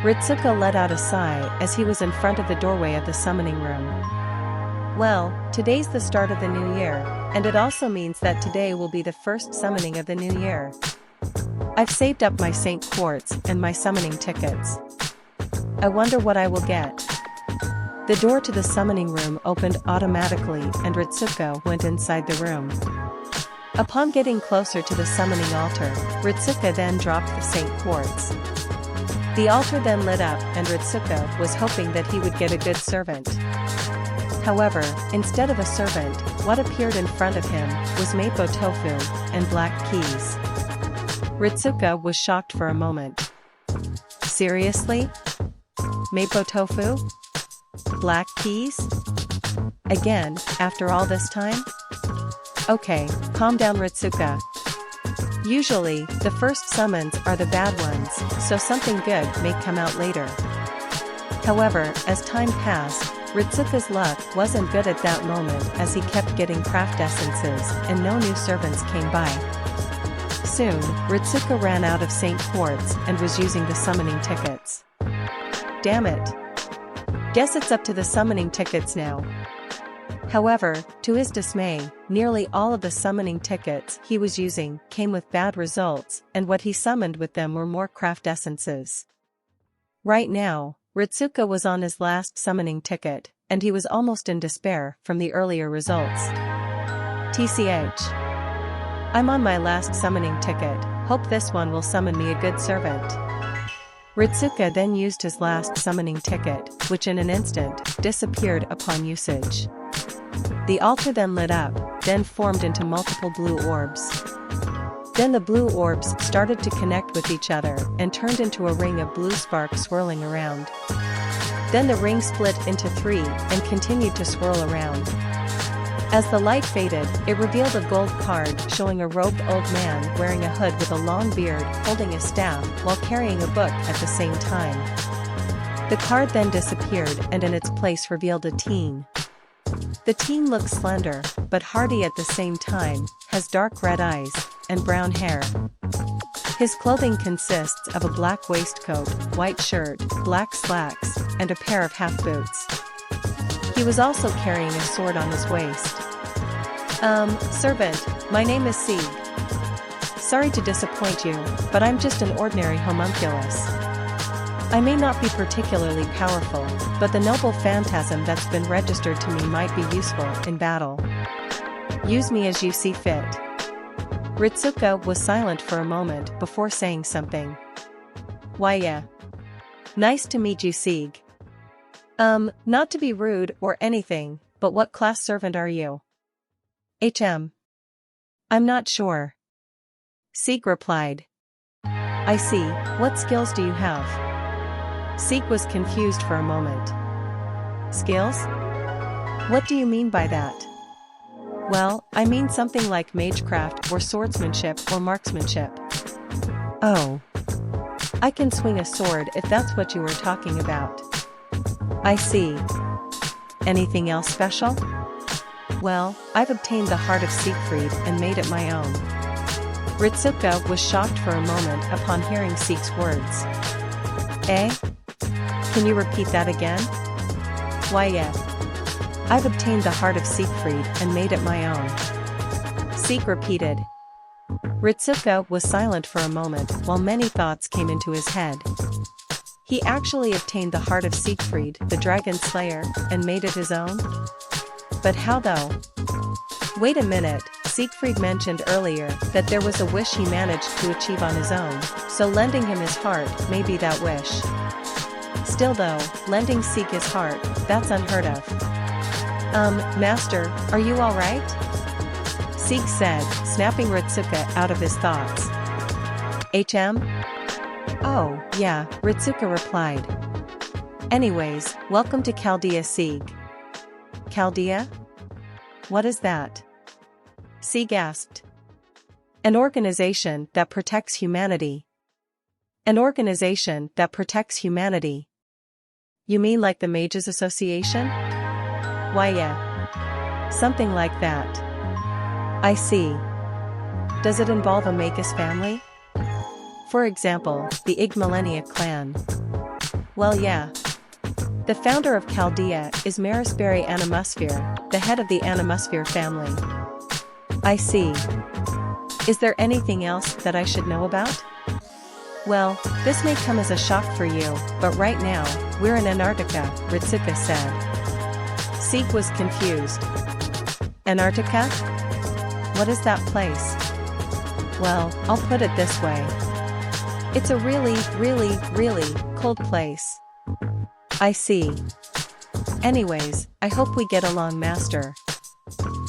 Ritsuko let out a sigh as he was in front of the doorway of the summoning room. Well, today's the start of the new year, and it also means that today will be the first summoning of the new year. I've saved up my Saint Quartz and my summoning tickets. I wonder what I will get. The door to the summoning room opened automatically and Ritsuko went inside the room. Upon getting closer to the summoning altar, Ritsuko then dropped the Saint Quartz. The altar then lit up and Ritsuko was hoping that he would get a good servant. However, instead of a servant, what appeared in front of him was mapo tofu and black keys. Ritsuko was shocked for a moment. Seriously? Mapo tofu? Black keys? Again, after all this time? Okay, calm down Ritsuko. Usually, the first summons are the bad ones, so something good may come out later. However, as time passed, Ritsuko's luck wasn't good at that moment as he kept getting craft essences and no new servants came by. Soon, Ritsuko ran out of Saint Quartz and was using the summoning tickets. Damn it. Guess it's up to the summoning tickets now. However, to his dismay, nearly all of the summoning tickets he was using came with bad results and what he summoned with them were more craft essences. Right now, Ritsuko was on his last summoning ticket, and he was almost in despair from the earlier results. TCH. I'm on my last summoning ticket, hope this one will summon me a good servant. Ritsuko then used his last summoning ticket, which in an instant, disappeared upon usage. The altar then lit up, then formed into multiple blue orbs. Then the blue orbs started to connect with each other and turned into a ring of blue sparks swirling around. Then the ring split into 3 and continued to swirl around. As the light faded, it revealed a gold card showing a robed old man wearing a hood with a long beard holding a staff while carrying a book at the same time. The card then disappeared and in its place revealed a teen. The teen looks slender, but hardy at the same time, has dark red eyes, and brown hair. His clothing consists of a black waistcoat, white shirt, black slacks, and a pair of half boots. He was also carrying a sword on his waist. Servant, my name is Sieg. Sorry to disappoint you, but I'm just an ordinary homunculus. I may not be particularly powerful, but the noble phantasm that's been registered to me might be useful in battle. Use me as you see fit. Ritsuko was silent for a moment before saying something. Why yeah. Nice to meet you Sieg. Not to be rude or anything, but what class servant are you? I'm not sure. Sieg replied. I see, what skills do you have? Sieg was confused for a moment. Skills? What do you mean by that? Well, I mean something like magecraft or swordsmanship or marksmanship. Oh. I can swing a sword if that's what you were talking about. I see. Anything else special? Well, I've obtained the heart of Siegfried and made it my own. Ritsuko was shocked for a moment upon hearing Sieg's words. Eh? Can you repeat that again? Why yeah. I've obtained the heart of Siegfried and made it my own. Sieg repeated. Ritsuko was silent for a moment while many thoughts came into his head. He actually obtained the heart of Siegfried, the dragon slayer, and made it his own? But how though? Wait a minute, Siegfried mentioned earlier that there was a wish he managed to achieve on his own, so lending him his heart may be that wish. Still though, lending Sieg his heart, that's unheard of. Master, are you alright? Sieg said, snapping Ritsuko out of his thoughts. Oh, yeah, Ritsuko replied. Anyways, welcome to Chaldea Sieg. Chaldea? What is that? Sieg asked. An organization that protects humanity. An organization that protects humanity. You mean like the Mages Association? Why yeah. Something like that. I see. Does it involve a Magus family? For example, the Ig Millennia clan. Well, yeah. The founder of Chaldea is Marisberry Animusphere, the head of the Animusphere family. I see. Is there anything else that I should know about? Well, this may come as a shock for you, but right now, we're in Antarctica, Ritsuka said. Sieg was confused. Antarctica? What is that place? Well, I'll put it this way. It's a really, really, really cold place. I see. Anyways, I hope we get along, Master.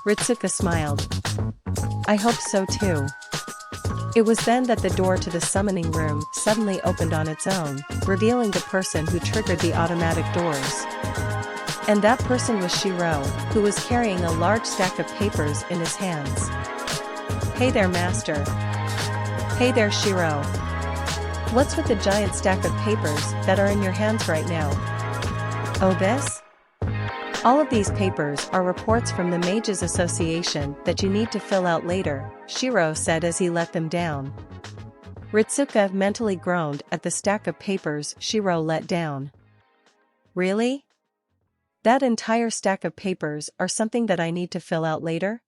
Ritsuka smiled. I hope so too. It was then that the door to the summoning room suddenly opened on its own, revealing the person who triggered the automatic doors. And that person was Shirou, who was carrying a large stack of papers in his hands. Hey there, Master. Hey there, Shirou. What's with the giant stack of papers that are in your hands right now? Oh, this? All of these papers are reports from the Mages Association that you need to fill out later, Shirou said as he let them down. Ritsuka mentally groaned at the stack of papers Shirou let down. Really? That entire stack of papers are something that I need to fill out later?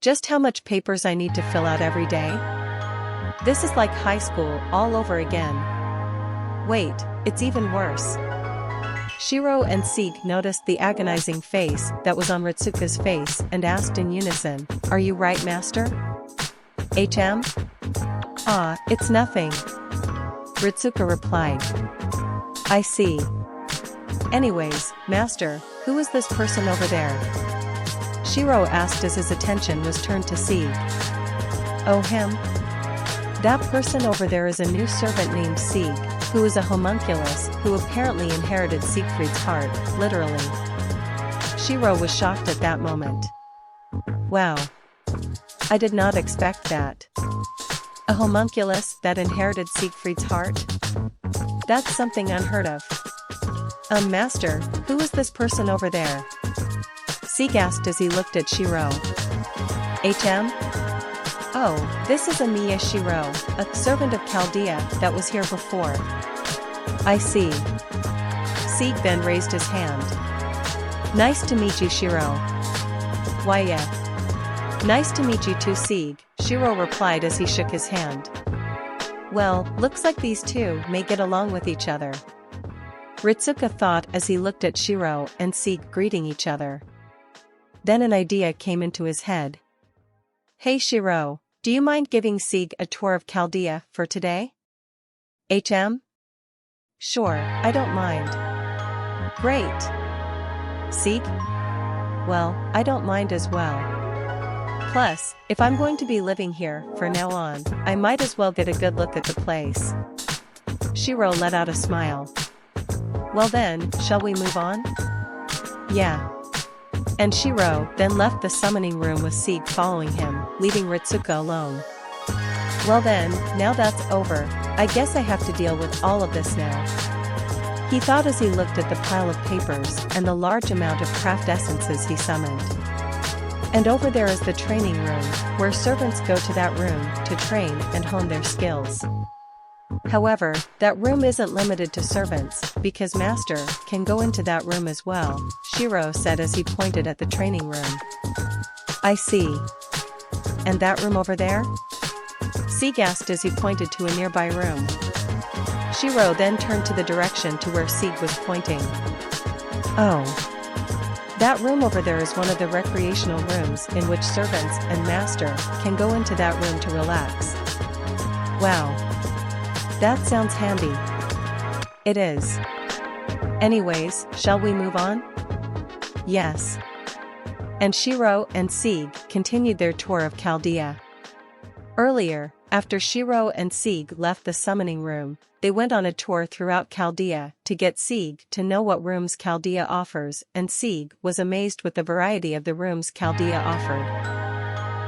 Just how much papers I need to fill out every day? This is like high school all over again. Wait, it's even worse. Shirou and Sieg noticed the agonizing face that was on Ritsuka's face and asked in unison, "Are you right, Master?" "HM? Ah, it's nothing," Ritsuka replied. "I see. Anyways, Master, who is this person over there?" Shirou asked as his attention was turned to Sieg. "Oh, him? That person over there is a new servant named Sieg, who is a homunculus who apparently inherited Siegfried's heart, literally." Shirou was shocked at that moment. Wow. I did not expect that. A homunculus that inherited Siegfried's heart? That's something unheard of. Master, who is this person over there?" Sieg asked as he looked at Shirou. "HM? Oh, this is Emiya Shirou, a servant of Chaldea that was here before." "I see." Sieg then raised his hand. "Nice to meet you, Shirou." "Why, yeah. Nice to meet you too, Sieg," Shirou replied as he shook his hand. "Well, looks like these two may get along with each other," Ritsuka thought as he looked at Shirou and Sieg greeting each other. Then an idea came into his head. "Hey Shirou, do you mind giving Sieg a tour of Chaldea for today?" "HM? Sure, I don't mind." "Great." "Sieg? Well, I don't mind as well. Plus, if I'm going to be living here for now on, I might as well get a good look at the place." Shirou let out a smile. "Well then, shall we move on?" "Yeah." And Shirou then left the summoning room with Sieg following him, leaving Ritsuka alone. "Well then, now that's over, I guess I have to deal with all of this now," he thought as he looked at the pile of papers and the large amount of craft essences he summoned. And over there is the training room, where servants go to that room to train and hone their skills. However, that room isn't limited to servants, because Master can go into that room as well, Shirou said as he pointed at the training room. "I see. And that room over there?" Sieg asked as he pointed to a nearby room. Shirou then turned to the direction to where Sieg was pointing. "Oh. That room over there is one of the recreational rooms in which servants and Master can go into that room to relax." "Wow. That sounds handy." "It is. Anyways, shall we move on?" "Yes." And Shirou and Sieg continued their tour of Chaldea. Earlier, after Shirou and Sieg left the summoning room, they went on a tour throughout Chaldea to get Sieg to know what rooms Chaldea offers, and Sieg was amazed with the variety of the rooms Chaldea offered.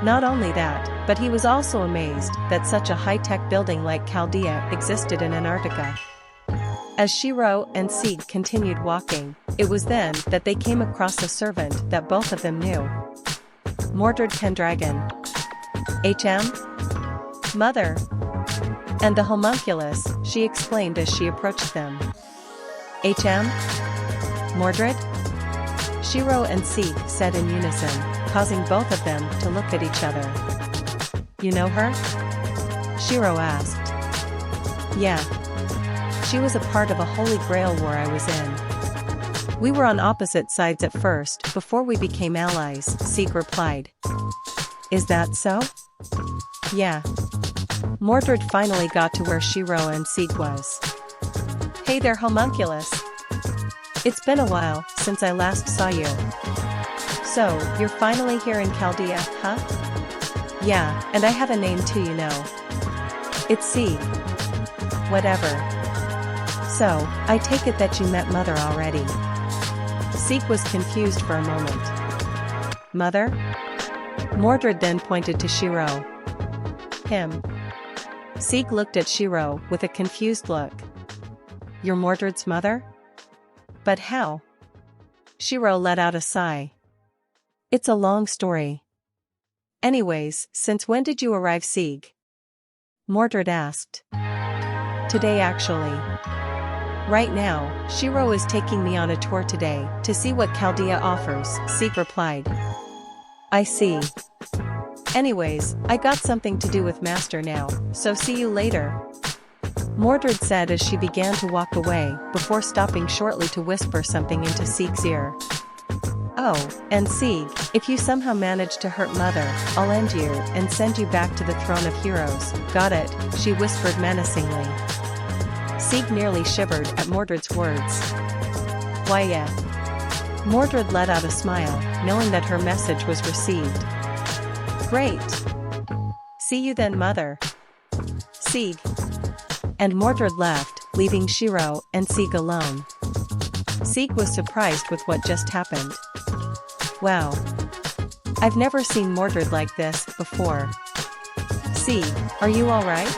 Not only that, but he was also amazed that such a high-tech building like Chaldea existed in Antarctica. As Shirou and Sieg continued walking, it was then that they came across a servant that both of them knew. Mordred Pendragon. "HM? Mother." "And the homunculus," she explained as she approached them. HM? Mordred? Shirou and Sieg said in unison, causing both of them to look at each other. You know her? Shirou asked. Yeah. She was a part of a Holy Grail war I was in. We were on opposite sides at first, before we became allies, Sieg replied. Is that so? Yeah. Mordred finally got to where Shirou and Sieg was. Hey there, homunculus. It's been a while since I last saw you. So, you're finally here in Chaldea, huh? Yeah, and I have a name too, you know. It's Sieg. Whatever. So, I take it that you met Mother already. Sieg was confused for a moment. Mother? Mordred then pointed to Shirou. Him. Sieg looked at Shirou with a confused look. You're Mordred's mother? But how? Shirou let out a sigh. It's a long story. Anyways, since when did you arrive, Sieg? Mordred asked. Today actually. Right now, Shirou is taking me on a tour today, to see what Chaldea offers, Sieg replied. I see. Anyways, I got something to do with Master now, so see you later. Mordred said as she began to walk away, before stopping shortly to whisper something into Sieg's ear. Oh, and Sieg, if you somehow manage to hurt Mother, I'll end you and send you back to the throne of heroes, got it? She whispered menacingly. Sieg nearly shivered at Mordred's words. Why yeah. Mordred let out a smile, knowing that her message was received. Great. See you then, Mother. Sieg. And Mordred left, leaving Shirou and Sieg alone. Sieg was surprised with what just happened. Wow. I've never seen Mordred like this before. Sieg, are you alright?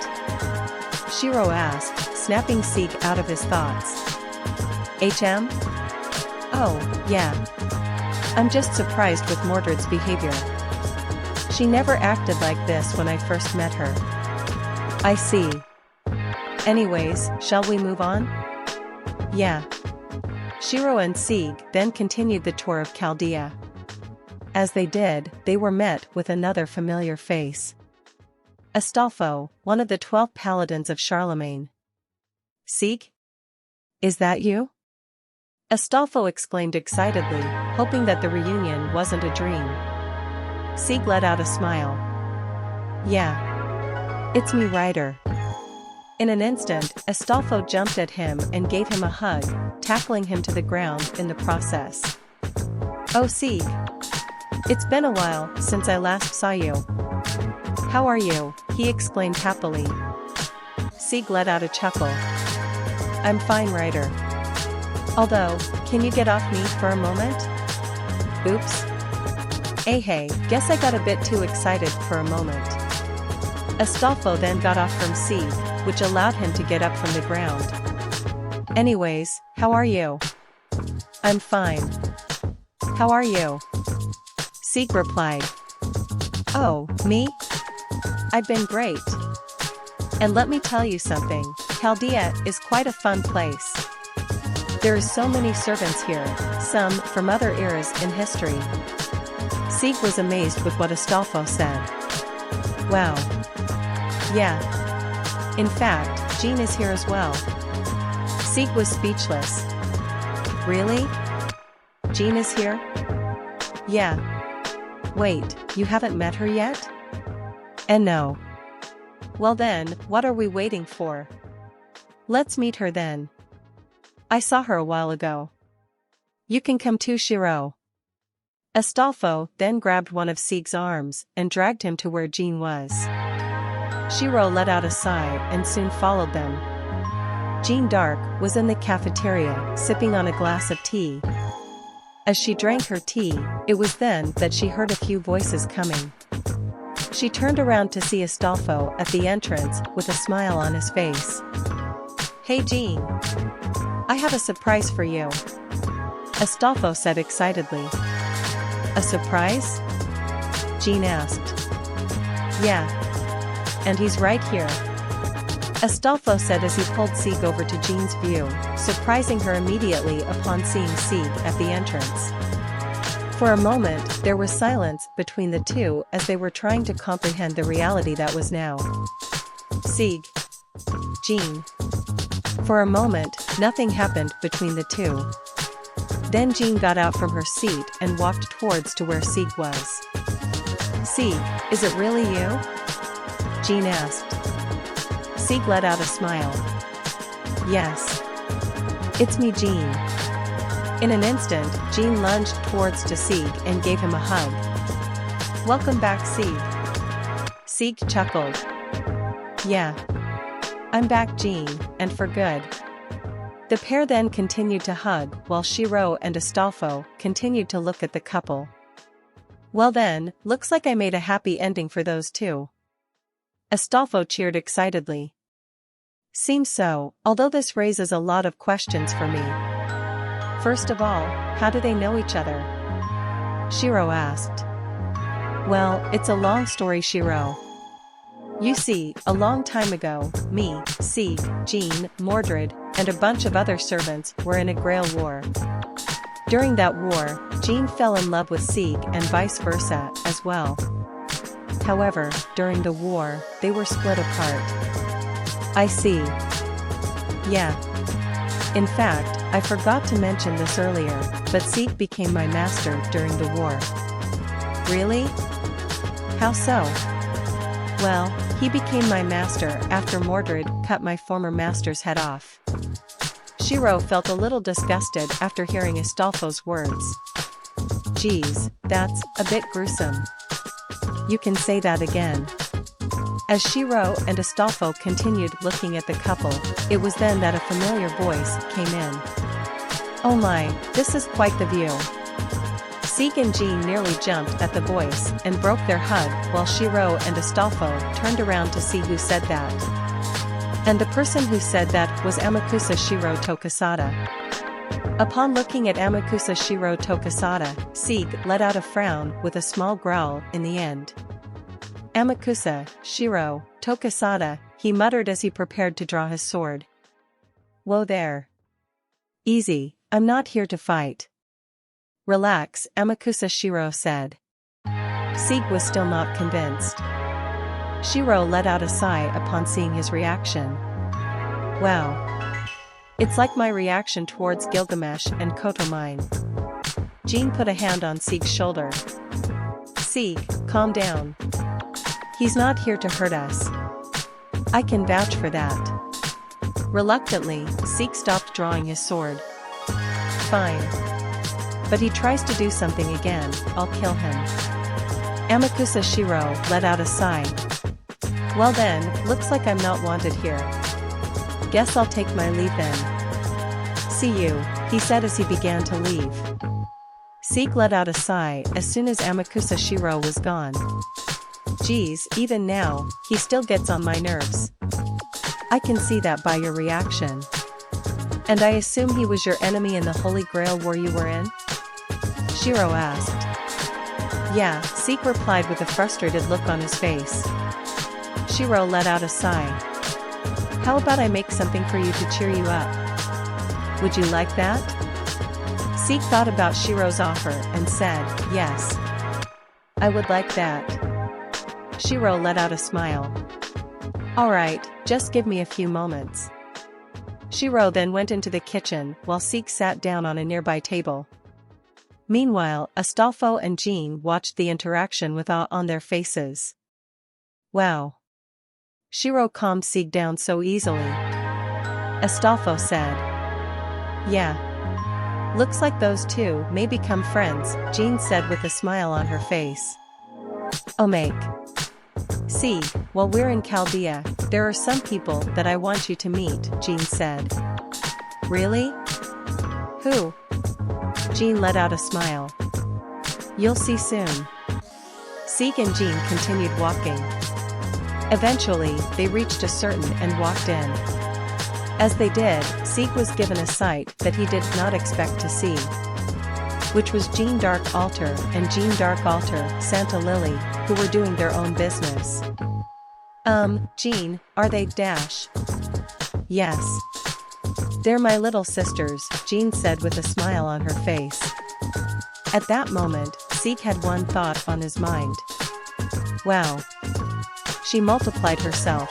Shirou asked, snapping Sieg out of his thoughts. HM? Oh, yeah. I'm just surprised with Mordred's behavior. She never acted like this when I first met her. I see. Anyways, shall we move on? Yeah. Shirou and Sieg then continued the tour of Chaldea. As they did, they were met with another familiar face. Astolfo, one of the 12 paladins of Charlemagne. Sieg? Is that you? Astolfo exclaimed excitedly, hoping that the reunion wasn't a dream. Sieg let out a smile. Yeah. It's me, Ryder. In an instant, Astolfo jumped at him and gave him a hug, tackling him to the ground in the process. Oh Sieg. It's been a while since I last saw you. How are you? He exclaimed happily. Sieg let out a chuckle. I'm fine, Ryder. Although, can you get off me for a moment? Oops. Hey, guess I got a bit too excited for a moment. Astolfo then got off from Sieg, which allowed him to get up from the ground. Anyways, how are you? I'm fine. How are you? Sieg replied. Oh, me? I've been great. And let me tell you something, Chaldea is quite a fun place. There are so many servants here, some from other eras in history. Sieg was amazed with what Astolfo said. Wow. Yeah. In fact, Jean is here as well. Sieg was speechless. Really? Jean is here? Yeah. Wait, you haven't met her yet? And no. Well then, what are we waiting for? Let's meet her then. I saw her a while ago. You can come too, Shirou. Astolfo then grabbed one of Sieg's arms and dragged him to where Jean was. Shirou let out a sigh and soon followed them. Jean Dark was in the cafeteria, sipping on a glass of tea. As she drank her tea, it was then that she heard a few voices coming. She turned around to see Astolfo at the entrance with a smile on his face. Hey Jean. I have a surprise for you. Astolfo said excitedly. A surprise? Jean asked. Yeah. And he's right here. Astolfo said as he pulled Sieg over to Jean's view, surprising her immediately upon seeing Sieg at the entrance. For a moment, there was silence between the two as they were trying to comprehend the reality that was now. Sieg. Jean. For a moment, nothing happened between the two. Then Jean got out from her seat and walked towards to where Sieg was. Sieg, is it really you? Jean asked. Sieg let out a smile. Yes. It's me, Jean. In an instant, Jean lunged towards to Sieg and gave him a hug. Welcome back, Sieg. Sieg chuckled. Yeah. I'm back, Jean, and for good. The pair then continued to hug while Shirou and Astolfo continued to look at the couple. Well then, looks like I made a happy ending for those two. Astolfo cheered excitedly. Seems so, although this raises a lot of questions for me. First of all, how do they know each other? Shirou asked. Well, it's a long story, Shirou. You see, a long time ago, me, Sieg, Jean, Mordred, and a bunch of other servants were in a Grail war. During that war, Jean fell in love with Sieg and vice versa as well. However, during the war, they were split apart. I see. Yeah. In fact, I forgot to mention this earlier, but Sieg became my master during the war. Really? How so? Well, he became my master after Mordred cut my former master's head off. Shirou felt a little disgusted after hearing Astolfo's words. Geez, that's a bit gruesome. You can say that again. As Shirou and Astolfo continued looking at the couple, it was then that a familiar voice came in. Oh my, this is quite the view. Sieg and Jean nearly jumped at the voice and broke their hug while Shirou and Astolfo turned around to see who said that. And the person who said that was Amakusa Shirou Tokasada. Upon looking at Amakusa Shirou Tokasada, Sieg let out a frown with a small growl in the end. Amakusa, Shirou, Tokasada, he muttered as he prepared to draw his sword. Whoa there. Easy, I'm not here to fight. Relax, Amakusa Shirou said. Sieg was still not convinced. Shirou let out a sigh upon seeing his reaction. Wow. It's like my reaction towards Gilgamesh and Kotomine. Jean put a hand on Sieg's shoulder. Sieg, calm down. He's not here to hurt us. I can vouch for that. Reluctantly, Sieg stopped drawing his sword. Fine. But he tries to do something again, I'll kill him. Amakusa Shirou let out a sigh. Well then, looks like I'm not wanted here. Guess I'll take my leave then. See you, he said as he began to leave. Sieg let out a sigh as soon as Amakusa Shirou was gone. Geez, even now, he still gets on my nerves. I can see that by your reaction. And I assume he was your enemy in the Holy Grail war you were in? Shirou asked. Yeah, Sieg replied with a frustrated look on his face. Shirou let out a sigh. How about I make something for you to cheer you up? Would you like that? Sieg thought about Shirou's offer and said, yes. I would like that. Shirou let out a smile. Alright, just give me a few moments. Shirou then went into the kitchen while Sieg sat down on a nearby table. Meanwhile, Astolfo and Jean watched the interaction with awe on their faces. Wow. Shirou calmed Sieg down so easily. Astolfo said. Yeah. Looks like those two may become friends, Jean said with a smile on her face. Make. Sieg, while we're in Chaldea, there are some people that I want you to meet, Jean said. Really? Who? Jean let out a smile. You'll see soon. Sieg and Jean continued walking. Eventually, they reached a certain and walked in. As they did, Sieg was given a sight that he did not expect to see. Which was Jean Dark Altar and Jean Dark Altar, Santa Lily, who were doing their own business. Jean, are they dash? Yes. They're my little sisters, Jean said with a smile on her face. At that moment, Sieg had one thought on his mind. Wow. She multiplied herself.